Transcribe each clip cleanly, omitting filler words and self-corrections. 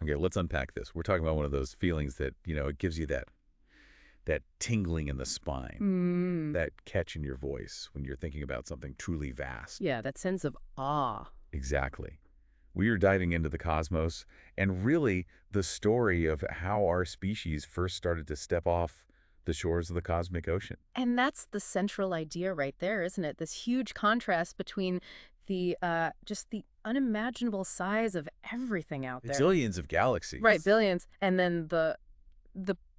Okay, let's unpack this. We're talking about one of those feelings that, it gives you that tingling in the spine, that catch in your voice when you're thinking about something truly vast. Yeah, that sense of awe. Exactly. We are diving into the cosmos and really the story of how our species first started to step off the shores of the cosmic ocean. And that's the central idea right there, isn't it? This huge contrast between the just the unimaginable size of everything out there. Zillions of galaxies. Right, billions. And then the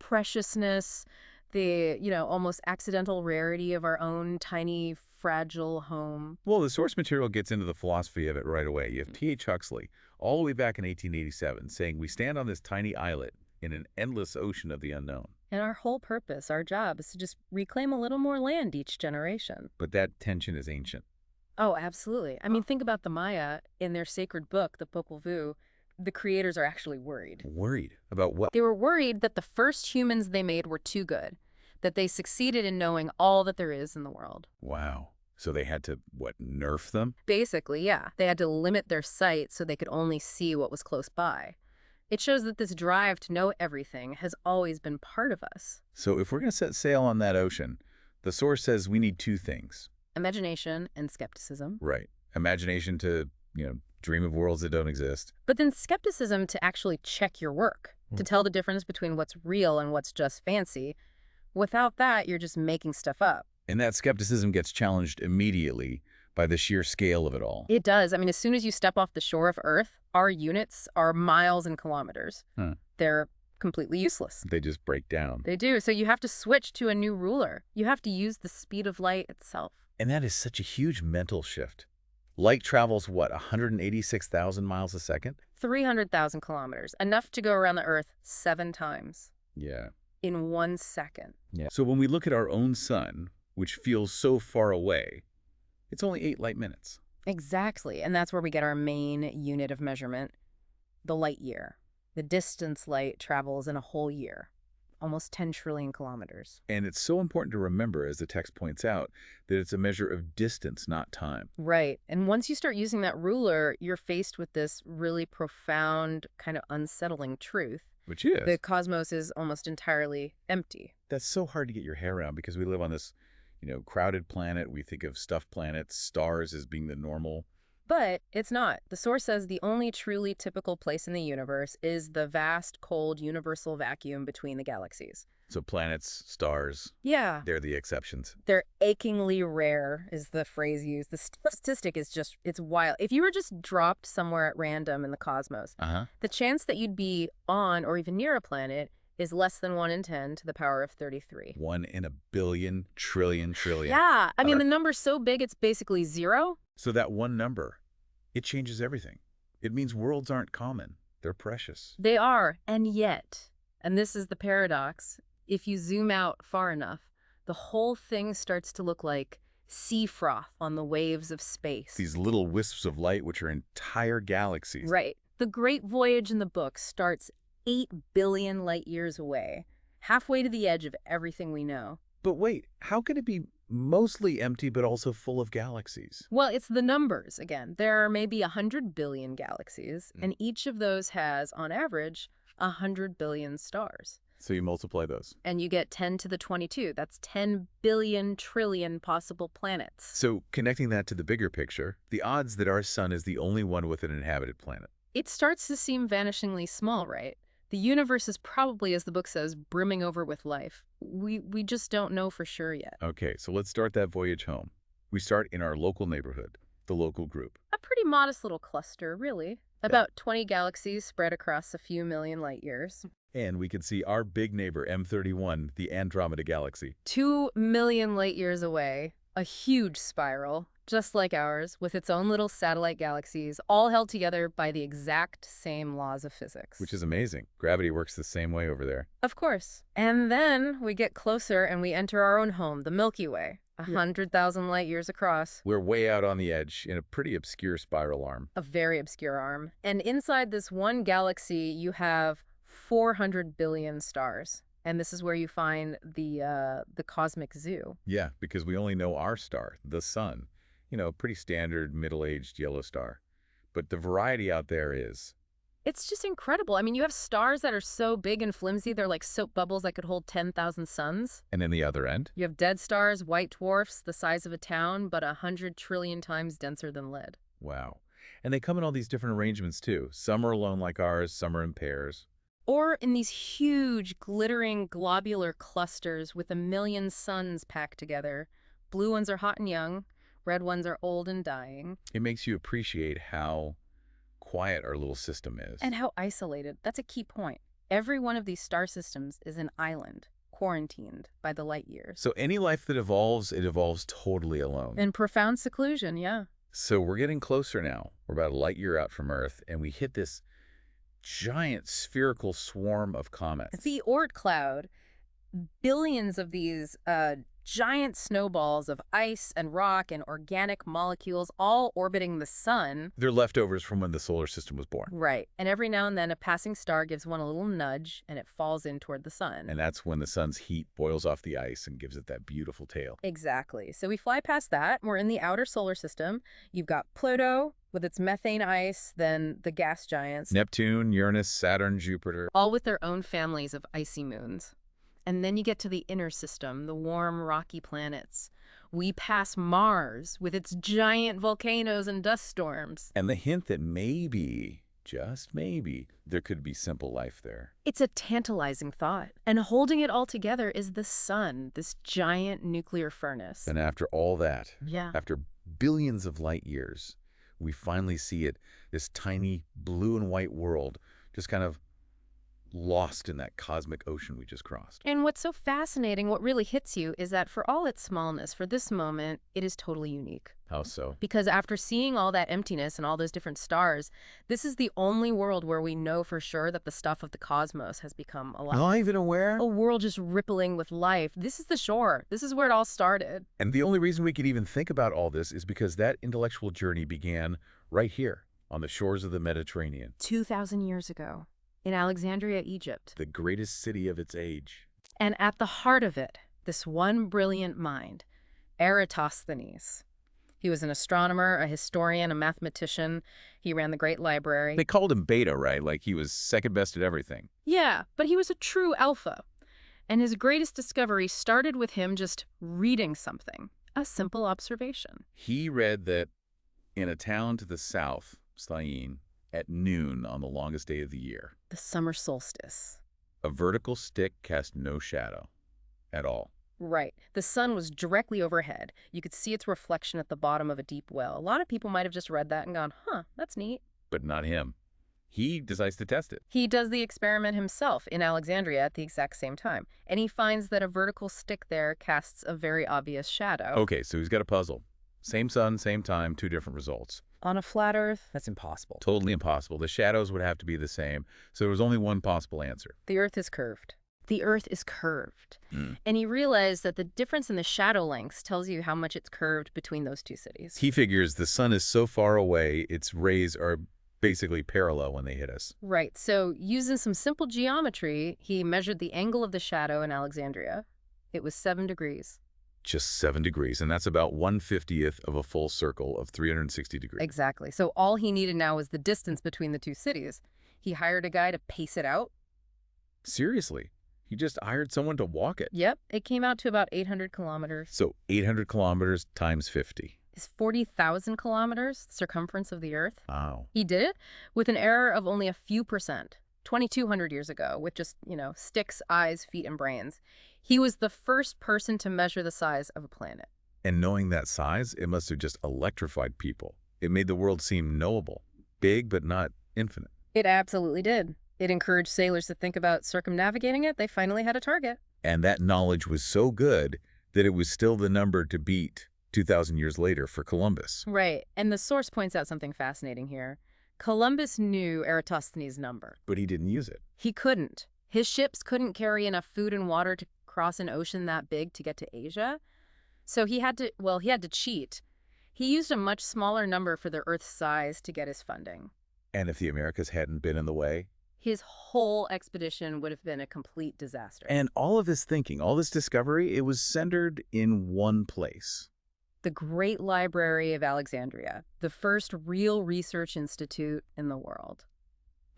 preciousness, the, almost accidental rarity of our own tiny, fragile home. Well, the source material gets into the philosophy of it right away. You have T.H. Huxley, all the way back in 1887, saying we stand on this tiny islet in an endless ocean of the unknown. And our whole purpose, our job, is to just reclaim a little more land each generation. But that tension is ancient. Oh, absolutely. I mean, think about the Maya in their sacred book, the Popol Vuh. The creators are actually worried. Worried? About what? They were worried that the first humans they made were too good, that they succeeded in knowing all that there is in the world. Wow. So they had to, nerf them? Basically, yeah. They had to limit their sight so they could only see what was close by. It shows that this drive to know everything has always been part of us. So if we're going to set sail on that ocean, the source says we need two things. Imagination and skepticism. Right. Imagination to, dream of worlds that don't exist. But then skepticism to actually check your work, to tell the difference between what's real and what's just fancy. Without that, you're just making stuff up. And that skepticism gets challenged immediately by the sheer scale of it all. It does. I mean, as soon as you step off the shore of Earth, our units are miles and kilometers. They're completely useless. They just break down. They do. So you have to switch to a new ruler. You have to use the speed of light itself. And that is such a huge mental shift. Light travels, 186,000 miles a second? 300,000 kilometers, enough to go around the Earth 7 times. Yeah. In 1 second. Yeah. So when we look at our own sun, which feels so far away, it's only 8 light minutes. Exactly. And that's where we get our main unit of measurement, the light year. The distance light travels in a whole year. Almost 10 trillion kilometers. And it's so important to remember, as the text points out, that it's a measure of distance, not time. Right. And once you start using that ruler, you're faced with this really profound, kind of unsettling truth. Which is? The cosmos is almost entirely empty. That's so hard to get your hair around because we live on this, crowded planet. We think of stuffed planets, stars as being the normal. But it's not. The source says the only truly typical place in the universe is the vast, cold, universal vacuum between the galaxies. So planets, stars, yeah, they're the exceptions. They're achingly rare is the phrase used. The statistic is just, it's wild. If you were just dropped somewhere at random in the cosmos, the chance that you'd be on or even near a planet is less than 1 in 10 to the power of 33. 1 in a billion, trillion. Yeah, I mean, the number's so big it's basically 0. So that one number, it changes everything. It means worlds aren't common. They're precious. They are, and yet, and this is the paradox, if you zoom out far enough, the whole thing starts to look like sea froth on the waves of space. These little wisps of light, which are entire galaxies. Right. The great voyage in the book starts 8 billion light years away, halfway to the edge of everything we know. But wait, how can it be mostly empty but also full of galaxies? Well, it's the numbers again. There are maybe 100 billion galaxies, and each of those has, on average, 100 billion stars. So you multiply those. And you get 10 to the 22. That's 10 billion trillion possible planets. So connecting that to the bigger picture, the odds that our sun is the only one with an inhabited planet. It starts to seem vanishingly small, right? The universe is probably, as the book says, brimming over with life. We just don't know for sure yet. Okay, so let's start that voyage home. We start in our local neighborhood, the local group. A pretty modest little cluster, really. About 20 galaxies spread across a few million light years. And we can see our big neighbor, M31, the Andromeda galaxy. 2 million light years away, a huge spiral, just like ours, with its own little satellite galaxies, all held together by the exact same laws of physics. Which is amazing. Gravity works the same way over there. Of course. And then we get closer and we enter our own home, the Milky Way, 100,000 light years across. We're way out on the edge in a pretty obscure spiral arm. A very obscure arm. And inside this one galaxy, you have 400 billion stars. And this is where you find the cosmic zoo. Yeah, because we only know our star, the sun. You know, pretty standard middle-aged yellow star. But the variety out there is It's just incredible. I mean, you have stars that are so big and flimsy, they're like soap bubbles that could hold 10,000 suns. And in the other end? You have dead stars, white dwarfs, the size of a town, but 100 trillion times denser than lead. Wow. And they come in all these different arrangements, too. Some are alone like ours, some are in pairs. Or in these huge, glittering, globular clusters with a million suns packed together. Blue ones are hot and young, red ones are old and dying. It makes you appreciate how quiet our little system is. And how isolated. That's a key point. Every one of these star systems is an island, quarantined by the light years. So any life that evolves, it evolves totally alone. In profound seclusion, yeah. So we're getting closer now. We're about a light year out from Earth, and we hit this giant spherical swarm of comets. The Oort cloud, billions of these giant snowballs of ice and rock and organic molecules all orbiting the sun. They're leftovers from when the solar system was born. Right. And every now and then a passing star gives one a little nudge and it falls in toward the sun. And that's when the sun's heat boils off the ice and gives it that beautiful tail. Exactly. So we fly past that. We're in the outer solar system. You've got Pluto with its methane ice, then the gas giants. Neptune, Uranus, Saturn, Jupiter. All with their own families of icy moons. And then you get to the inner system, the warm, rocky planets. We pass Mars with its giant volcanoes and dust storms. And the hint that maybe, just maybe, there could be simple life there. It's a tantalizing thought. And holding it all together is the sun, this giant nuclear furnace. And after all that, yeah, after billions of light years, we finally see it, this tiny blue and white world, just kind of lost in that cosmic ocean we just crossed. And what's so fascinating, what really hits you, is that for all its smallness, for this moment, it is totally unique. How so? Because after seeing all that emptiness and all those different stars, this is the only world where we know for sure that the stuff of the cosmos has become alive. Not even aware? A world just rippling with life. This is the shore. This is where it all started. And the only reason we could even think about all this is because that intellectual journey began right here on the shores of the Mediterranean. 2,000 years ago. In Alexandria, Egypt. The greatest city of its age. And at the heart of it, this one brilliant mind, Eratosthenes. He was an astronomer, a historian, a mathematician. He ran the great library. They called him Beta, right? Like he was second best at everything. Yeah, but he was a true alpha. And his greatest discovery started with him just reading something, a simple observation. He read that in a town to the south, Syene, at noon on the longest day of the year, the summer solstice, a vertical stick cast no shadow at all. Right. The sun was directly overhead. You could see its reflection at the bottom of a deep well. A lot of people might have just read that and gone, huh, that's neat. But not him. He decides to test it. He does the experiment himself in Alexandria at the exact same time. And he finds that a vertical stick there casts a very obvious shadow. Okay, so he's got a puzzle. Same sun, same time, two different results. On a flat Earth? That's impossible. Totally impossible. The shadows would have to be the same. So there was only one possible answer. The Earth is curved. The Earth is curved. Mm. And he realized that the difference in the shadow lengths tells you how much it's curved between those two cities. He figures the sun is so far away, its rays are basically parallel when they hit us. Right. So using some simple geometry, he measured the angle of the shadow in Alexandria. It was 7 degrees. Just 7 degrees, and that's about 1/50th of a full circle of 360 degrees. Exactly. So all he needed now was the distance between the two cities. He hired a guy to pace it out. Seriously? He just hired someone to walk it? Yep. It came out to about 800 kilometers. So 800 kilometers times 50. Is 40,000 kilometers the circumference of the Earth? Wow. He did it with an error of only a few percent, 2,200 years ago, with just, sticks, eyes, feet, and brains. He was the first person to measure the size of a planet. And knowing that size, it must have just electrified people. It made the world seem knowable. Big, but not infinite. It absolutely did. It encouraged sailors to think about circumnavigating it. They finally had a target. And that knowledge was so good that it was still the number to beat 2,000 years later for Columbus. Right. And the source points out something fascinating here. Columbus knew Eratosthenes' number. But he didn't use it. He couldn't. His ships couldn't carry enough food and water to cross an ocean that big to get to Asia. So he had to cheat. He used a much smaller number for the Earth's size to get his funding. And if the Americas hadn't been in the way? His whole expedition would have been a complete disaster. And all of this thinking, all this discovery, it was centered in one place. The Great Library of Alexandria, the first real research institute in the world.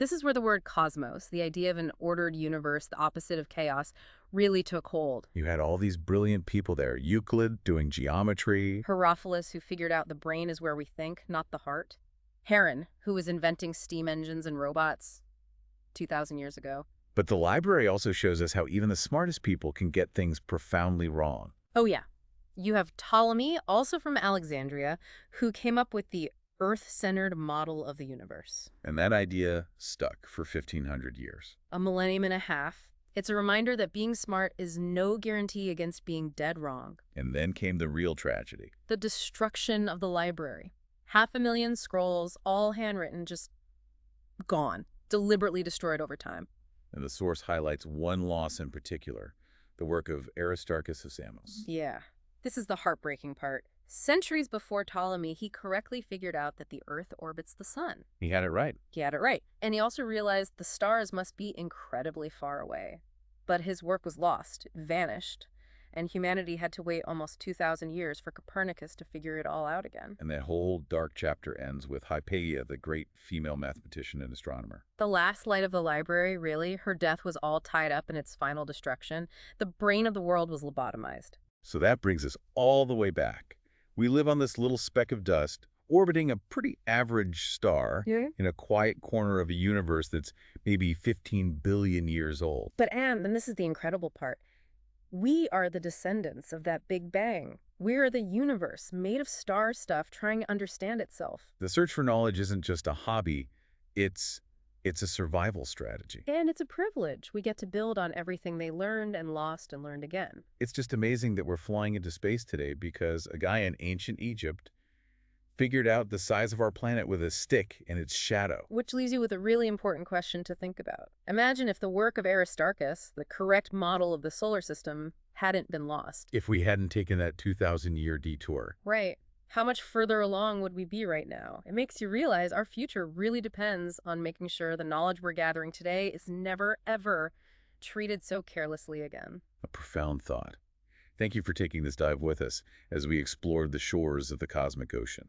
This is where the word cosmos, the idea of an ordered universe, the opposite of chaos, really took hold. You had all these brilliant people there. Euclid doing geometry. Herophilus, who figured out the brain is where we think, not the heart. Heron, who was inventing steam engines and robots 2,000 years ago. But the library also shows us how even the smartest people can get things profoundly wrong. Oh, yeah. You have Ptolemy, also from Alexandria, who came up with the Earth-centered model of the universe. And that idea stuck for 1,500 years. A millennium and a half. It's a reminder that being smart is no guarantee against being dead wrong. And then came the real tragedy. The destruction of the library. 500,000 scrolls, all handwritten, just gone. Deliberately destroyed over time. And the source highlights one loss in particular, the work of Aristarchus of Samos. Yeah. This is the heartbreaking part. Centuries before Ptolemy, he correctly figured out that the Earth orbits the sun. He had it right. He had it right. And he also realized the stars must be incredibly far away. But his work was lost, vanished, and humanity had to wait almost 2,000 years for Copernicus to figure it all out again. And that whole dark chapter ends with Hypatia, the great female mathematician and astronomer. The last light of the library, really, her death was all tied up in its final destruction. The brain of the world was lobotomized. So that brings us all the way back. We live on this little speck of dust, orbiting a pretty average star in a quiet corner of a universe that's maybe 15 billion years old. But Anne, and this is the incredible part, we are the descendants of that Big Bang. We are the universe, made of star stuff, trying to understand itself. The search for knowledge isn't just a hobby, it's a survival strategy. And it's a privilege. We get to build on everything they learned and lost and learned again. It's just amazing that we're flying into space today because a guy in ancient Egypt figured out the size of our planet with a stick and its shadow. Which leaves you with a really important question to think about. Imagine if the work of Aristarchus, the correct model of the solar system, hadn't been lost. If we hadn't taken that 2,000-year detour. Right. How much further along would we be right now? It makes you realize our future really depends on making sure the knowledge we're gathering today is never, ever treated so carelessly again. A profound thought. Thank you for taking this dive with us as we explored the shores of the cosmic ocean.